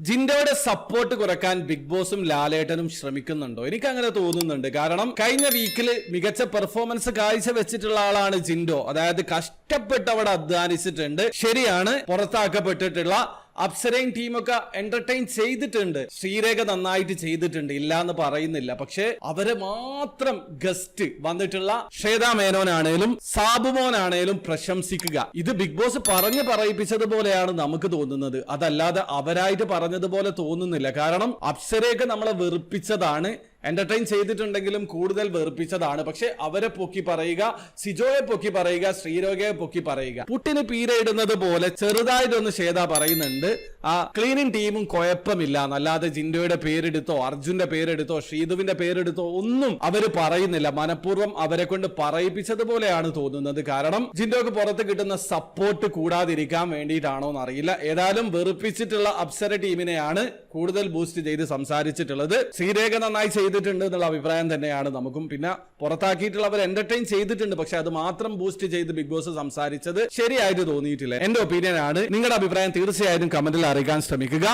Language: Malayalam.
ജിൻഡോയുടെ സപ്പോർട്ട് കുറക്കാൻ ബിഗ് ബോസും ലാലേട്ടനും ശ്രമിക്കുന്നുണ്ടോ? എനിക്ക് അങ്ങനെ തോന്നുന്നുണ്ട്. കാരണം കഴിഞ്ഞ വീക്കില് മികച്ച പെർഫോമൻസ് കാഴ്ചവെച്ചിട്ടുള്ള ആളാണ് ജിൻഡോ. അതായത് കഷ്ടപ്പെട്ട് അവിടെ അധ്വാനിച്ചിട്ടുണ്ട്. ശരിയാണ്, പുറത്താക്കപ്പെട്ടിട്ടുള്ള അപ്സരയും ടീമൊക്കെ എന്റർടൈൻ ചെയ്തിട്ടുണ്ട്. ശ്രീരേഖ നന്നായിട്ട് ചെയ്തിട്ടുണ്ട്, ഇല്ല എന്ന് പറയുന്നില്ല. പക്ഷെ അവരെ മാത്രം ഗസ്റ്റ് വന്നിട്ടുള്ള ശ്വേതാ മേനോനാണേലും സാബുമോനാണേലും പ്രശംസിക്കുക, ഇത് ബിഗ് ബോസ് പറയിപ്പിച്ചതുപോലെയാണ് നമുക്ക് തോന്നുന്നത്. അതല്ലാതെ അവരായിട്ട് പറഞ്ഞതുപോലെ തോന്നുന്നില്ല. കാരണം അപ്സരയൊക്കെ നമ്മളെ വെറുപ്പിച്ചതാണ്, എന്റർടൈൻ ചെയ്തിട്ടുണ്ടെങ്കിലും കൂടുതൽ വെറുപ്പിച്ചതാണ്. പക്ഷെ അവരെ പൊക്കി പറയുക, സിജോയെ പൊക്കി പറയുക, ശ്രീരേഖയെ പൊക്കി പറയുക, പുട്ടിന് പീരയിടുന്നത് പോലെ ചെറുതായിട്ടൊന്ന് ശ്വേത പറയുന്നുണ്ട്. ആ ക്ലീനിങ് ടീമും കുഴപ്പമില്ല എന്നല്ലാതെ ജിൻഡോയുടെ പേരെടുത്തോ അർജുന്റെ പേരെടുത്തോ ശ്രീധുവിന്റെ പേരെടുത്തോ ഒന്നും അവര് പറയുന്നില്ല. മനഃപൂർവ്വം അവരെ കൊണ്ട് പറയിപ്പിച്ചതുപോലെയാണ് തോന്നുന്നത്. കാരണം ജിൻഡോക്ക് പുറത്ത് കിട്ടുന്ന സപ്പോർട്ട് കൂടാതിരിക്കാൻ വേണ്ടിയിട്ടാണോ എന്നറിയില്ല. ഏതായാലും വെറുപ്പിച്ചിട്ടുള്ള അപ്സര ടീമിനെയാണ് കൂടുതൽ ബൂസ്റ്റ് ചെയ്ത് സംസാരിച്ചിട്ടുള്ളത്. ശ്രീരേഖ നന്നായി ചെയ്തിട്ടുണ്ട് എന്നുള്ള അഭിപ്രായം തന്നെയാണ് നമുക്കും. പിന്നെ പുറത്താക്കിയിട്ടുള്ളവർ എന്റർടൈൻ ചെയ്തിട്ടുണ്ട്, പക്ഷെ അത് മാത്രം ബൂസ്റ്റ് ചെയ്ത് ബിഗ് ബോസ് സംസാരിച്ചത് ശരിയായിട്ട് തോന്നിയിട്ടില്ല. എന്റെ ഒപ്പീനിയൻ ആണ്. നിങ്ങളുടെ അഭിപ്രായം തീർച്ചയായും കമന്റിൽ അറിയിക്കാൻ ശ്രമിക്കുക.